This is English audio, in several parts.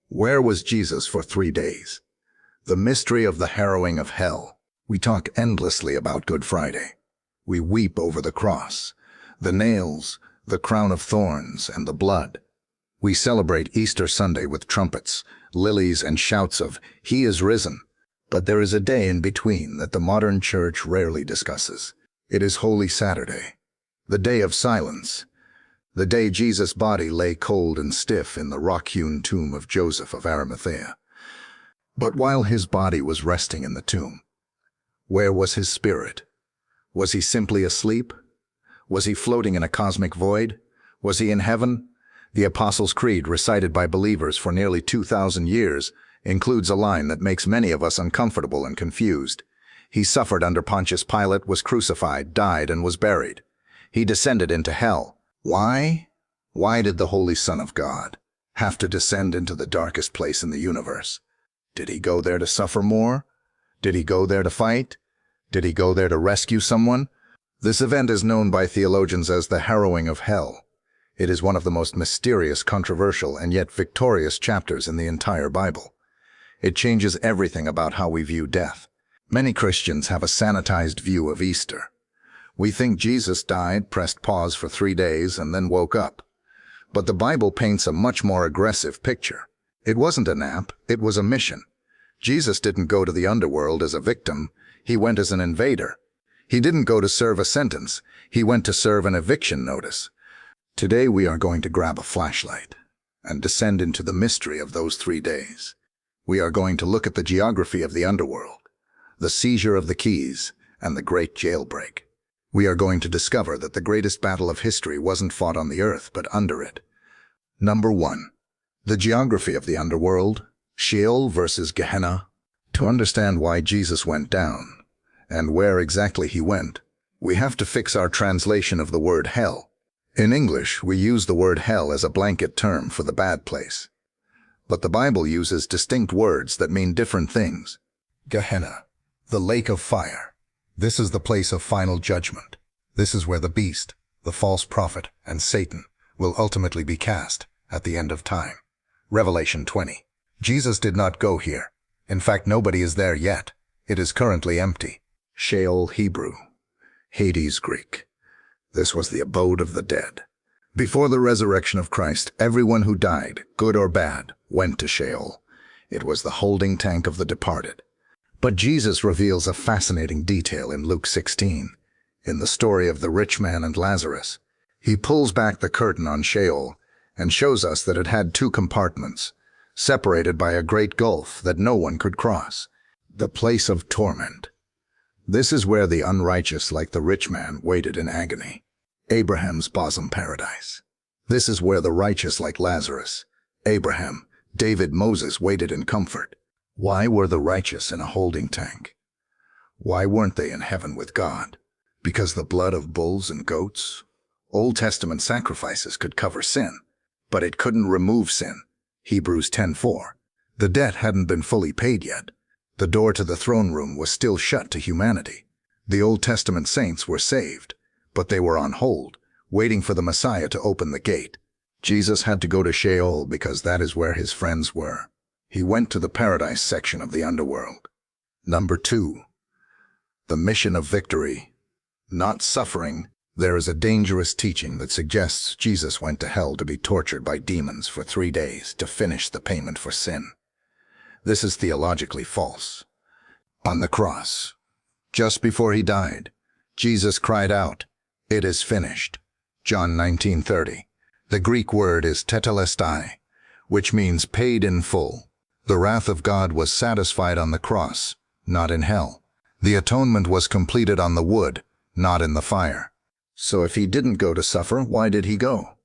Where was Jesus for 3 days? The mystery of the harrowing of hell. We talk endlessly about Good Friday. We weep over the cross, the nails, the crown of thorns, and the blood. We celebrate Easter Sunday with trumpets, lilies, and shouts of, "He is risen." But there is a day in between that the modern church rarely discusses. It is Holy Saturday, the day of silence, the day Jesus' body lay cold and stiff in the rock-hewn tomb of Joseph of Arimathea. But while his body was resting in the tomb, where was his spirit? Was he simply asleep? Was he floating in a cosmic void? Was he in heaven? The Apostles' Creed, recited by believers for nearly 2,000 years, includes a line that makes many of us uncomfortable and confused. He suffered under Pontius Pilate, was crucified, died, and was buried. He descended into hell. Why? Why did the Holy Son of God have to descend into the darkest place in the universe? Did he go there to suffer more? Did he go there to fight? Did he go there to rescue someone? This event is known by theologians as the Harrowing of Hell. It is one of the most mysterious, controversial, and yet victorious chapters in the entire Bible. It changes everything about how we view death. Many Christians have a sanitized view of Easter. We think Jesus died, pressed pause for 3 days, and then woke up. But the Bible paints a much more aggressive picture. It wasn't a nap, it was a mission. Jesus didn't go to the underworld as a victim, he went as an invader. He didn't go to serve a sentence, he went to serve an eviction notice. Today we are going to grab a flashlight and descend into the mystery of those 3 days. We are going to look at the geography of the underworld, the seizure of the keys, and the Great Jailbreak. We are going to discover that the greatest battle of history wasn't fought on the earth, but under it. Number 1. The geography of the underworld, Sheol versus Gehenna. To understand why Jesus went down, and where exactly he went, we have to fix our translation of the word hell. In English, we use the word hell as a blanket term for the bad place. But the Bible uses distinct words that mean different things. Gehenna, the lake of fire. This is the place of final judgment. This is where the beast, the false prophet, and Satan will ultimately be cast at the end of time. Revelation 20. Jesus did not go here. In fact, nobody is there yet. It is currently empty. Sheol, Hebrew. Hades, Greek. This was the abode of the dead. Before the resurrection of Christ, everyone who died, good or bad, went to Sheol. It was the holding tank of the departed. But Jesus reveals a fascinating detail in Luke 16, in the story of the rich man and Lazarus. He pulls back the curtain on Sheol and shows us that it had 2 compartments, separated by a great gulf that no one could cross. The place of torment. This is where the unrighteous, like the rich man, waited in agony. Abraham's bosom paradise. This is where the righteous, like Lazarus, Abraham, David, Moses, waited in comfort. Why were the righteous in a holding tank? Why weren't they in heaven with God? Because the blood of bulls and goats? Old Testament sacrifices could cover sin, but it couldn't remove sin. Hebrews 10:4. The debt hadn't been fully paid yet. The door to the throne room was still shut to humanity. The Old Testament saints were saved, but they were on hold, waiting for the Messiah to open the gate. Jesus had to go to Sheol because that is where his friends were. He went to the paradise section of the underworld. Number 2. The mission of victory, not suffering. There is a dangerous teaching that suggests Jesus went to hell to be tortured by demons for 3 days to finish the payment for sin. This is theologically false. On the cross, just before he died, Jesus cried out, "It is finished." John 19:30. The Greek word is tetelestai, which means paid in full. The wrath of God was satisfied on the cross, not in hell. The atonement was completed on the wood, not in the fire. So if he didn't go to suffer, why did he go?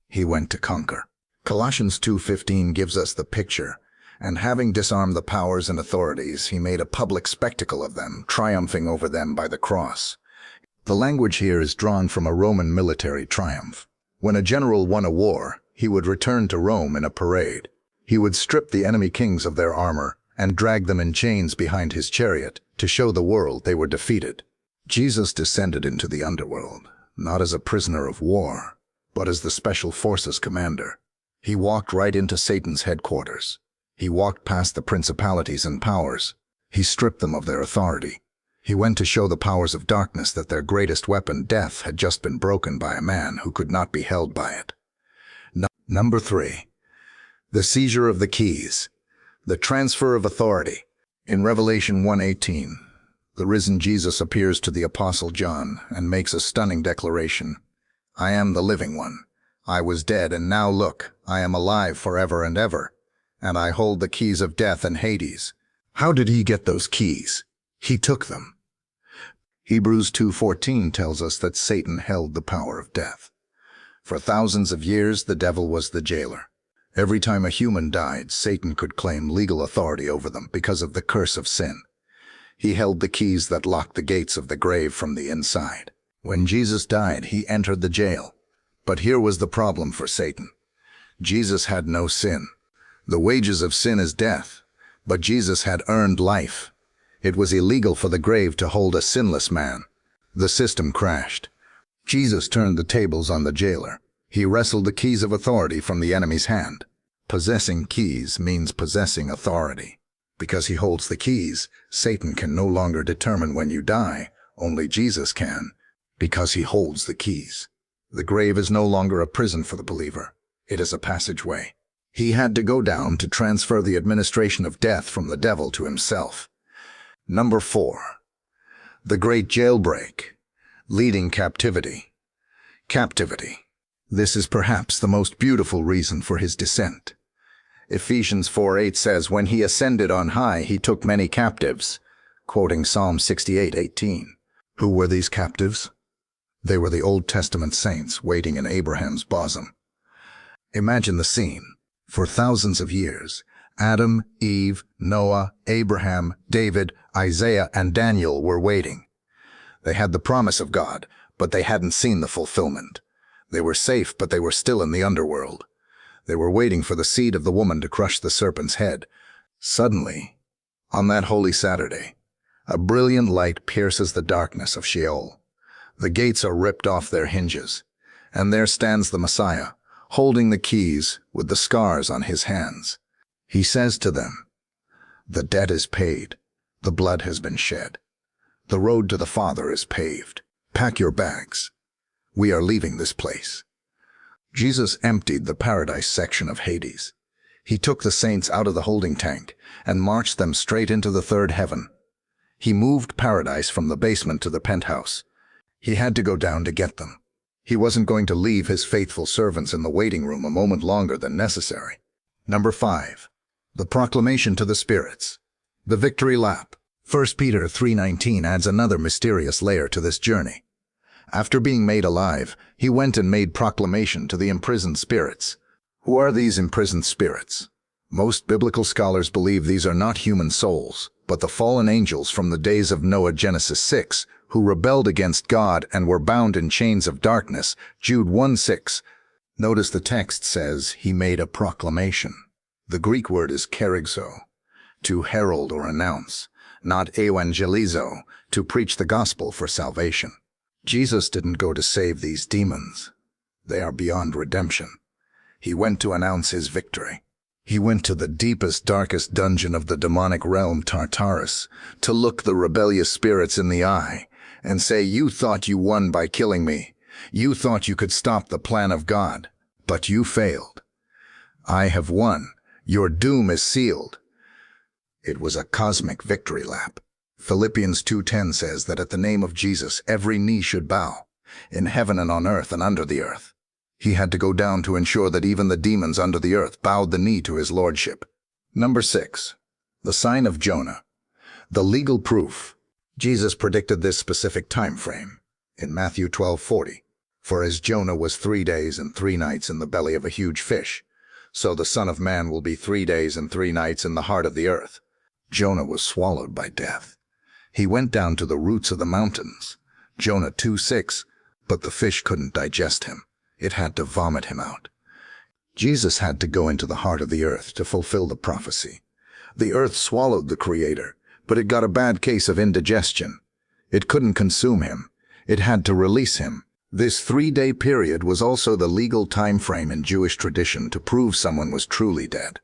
He went to conquer. Colossians 2:15 gives us the picture. And having disarmed the powers and authorities, he made a public spectacle of them, triumphing over them by the cross. The language here is drawn from a Roman military triumph. When a general won a war, he would return to Rome in a parade. He would strip the enemy kings of their armor and drag them in chains behind his chariot to show the world they were defeated. Jesus descended into the underworld, not as a prisoner of war, but as the Special Forces commander. He walked right into Satan's headquarters. He walked past the principalities and powers. He stripped them of their authority. He went to show the powers of darkness that their greatest weapon, death, had just been broken by a man who could not be held by it. Number 3. The seizure of the keys. The transfer of authority. In Revelation 1:18, the risen Jesus appears to the Apostle John and makes a stunning declaration. I am the living one. I was dead, and now look, I am alive forever and ever, and I hold the keys of death and Hades. How did he get those keys? He took them. Hebrews 2:14 tells us that Satan held the power of death. For thousands of years, the devil was the jailer. Every time a human died, Satan could claim legal authority over them because of the curse of sin. He held the keys that locked the gates of the grave from the inside. When Jesus died, he entered the jail. But here was the problem for Satan. Jesus had no sin. The wages of sin is death, but Jesus had earned life. It was illegal for the grave to hold a sinless man. The system crashed. Jesus turned the tables on the jailer. He wrestled the keys of authority from the enemy's hand. Possessing keys means possessing authority. Because he holds the keys, Satan can no longer determine when you die. Only Jesus can, because he holds the keys. The grave is no longer a prison for the believer. It is a passageway. He had to go down to transfer the administration of death from the devil to himself. Number 4. The Great Jailbreak. Leading captivity. Captivity. This is perhaps the most beautiful reason for his descent. Ephesians 4:8 says, when he ascended on high, he took many captives, quoting Psalm 68:18. Who were these captives? They were the Old Testament saints waiting in Abraham's bosom. Imagine the scene. For thousands of years, Adam, Eve, Noah, Abraham, David, Isaiah, and Daniel were waiting. They had the promise of God, but they hadn't seen the fulfillment. They were safe, but they were still in the underworld. They were waiting for the seed of the woman to crush the serpent's head. Suddenly, on that holy Saturday, a brilliant light pierces the darkness of Sheol. The gates are ripped off their hinges, and there stands the Messiah, holding the keys with the scars on his hands. He says to them, the debt is paid, the blood has been shed. The road to the Father is paved. Pack your bags. We are leaving this place. Jesus emptied the paradise section of Hades. He took the saints out of the holding tank and marched them straight into the third heaven. He moved paradise from the basement to the penthouse. He had to go down to get them. He wasn't going to leave his faithful servants in the waiting room a moment longer than necessary. Number 5. The proclamation to the spirits. The victory lap. 1 Peter 3:19 adds another mysterious layer to this journey. After being made alive, he went and made proclamation to the imprisoned spirits. Who are these imprisoned spirits? Most biblical scholars believe these are not human souls, but the fallen angels from the days of Noah, Genesis 6, who rebelled against God and were bound in chains of darkness, Jude 1:6. Notice the text says he made a proclamation. The Greek word is kerygzo, to herald or announce, not evangelizo, to preach the gospel for salvation. Jesus didn't go to save these demons. They are beyond redemption. He went to announce his victory. He went to the deepest, darkest dungeon of the demonic realm, Tartarus, to look the rebellious spirits in the eye and say, you thought you won by killing me. You thought you could stop the plan of God, but you failed. I have won. Your doom is sealed. It was a cosmic victory lap. Philippians 2:10 says that at the name of Jesus, every knee should bow, in heaven and on earth and under the earth. He had to go down to ensure that even the demons under the earth bowed the knee to his lordship. Number 6. The sign of Jonah. The legal proof. Jesus predicted this specific time frame in Matthew 12:40. For as Jonah was 3 days and 3 nights in the belly of a huge fish, so the Son of Man will be 3 days and 3 nights in the heart of the earth. Jonah was swallowed by death. He went down to the roots of the mountains. Jonah 2:6. But the fish couldn't digest him. It had to vomit him out. Jesus had to go into the heart of the earth to fulfill the prophecy. The earth swallowed the Creator, but it got a bad case of indigestion. It couldn't consume him. It had to release him. This 3-day period was also the legal time frame in Jewish tradition to prove someone was truly dead.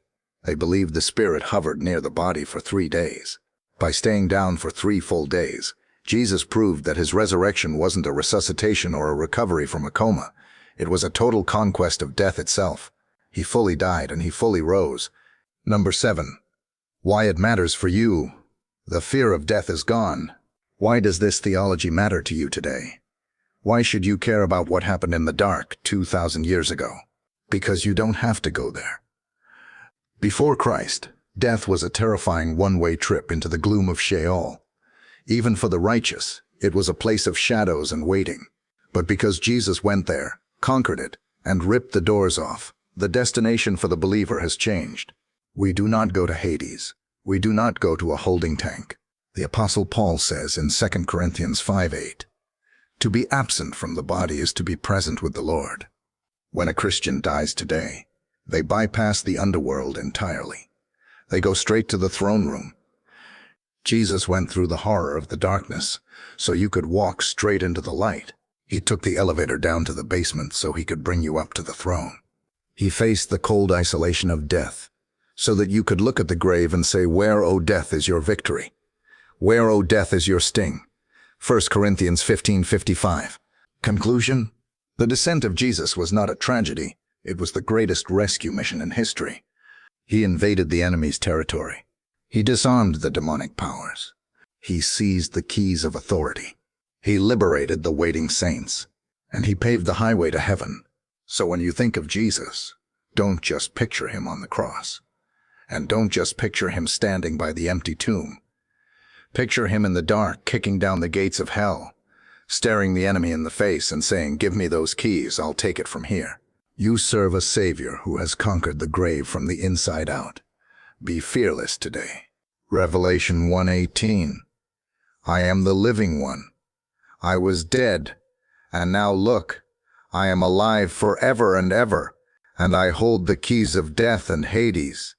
They believed the spirit hovered near the body for 3 days. By staying down for 3 full days, Jesus proved that his resurrection wasn't a resuscitation or a recovery from a coma. It was a total conquest of death itself. He fully died and he fully rose. Number 7. Why it matters for you. The fear of death is gone. Why does this theology matter to you today? Why should you care about what happened in the dark 2,000 years ago? Because you don't have to go there. Before Christ, death was a terrifying one-way trip into the gloom of Sheol. Even for the righteous, it was a place of shadows and waiting. But because Jesus went there, conquered it, and ripped the doors off, the destination for the believer has changed. We do not go to Hades. We do not go to a holding tank. The Apostle Paul says in 2 Corinthians 5:8, "To be absent from the body is to be present with the Lord." When a Christian dies today, they bypass the underworld entirely. They go straight to the throne room. Jesus went through the horror of the darkness so you could walk straight into the light. He took the elevator down to the basement so he could bring you up to the throne. He faced the cold isolation of death so that you could look at the grave and say, "Where, O death, is your victory? Where, O death, is your sting?" 1 Corinthians 15:55. Conclusion: the descent of Jesus was not a tragedy. It was the greatest rescue mission in history. He invaded the enemy's territory. He disarmed the demonic powers. He seized the keys of authority. He liberated the waiting saints. And he paved the highway to heaven. So when you think of Jesus, don't just picture him on the cross. And don't just picture him standing by the empty tomb. Picture him in the dark, kicking down the gates of hell, staring the enemy in the face and saying, "Give me those keys, I'll take it from here." You serve a Savior who has conquered the grave from the inside out. Be fearless today. Revelation 1:18. I am the living one. I was dead, and now look, I am alive forever and ever, and I hold the keys of death and Hades.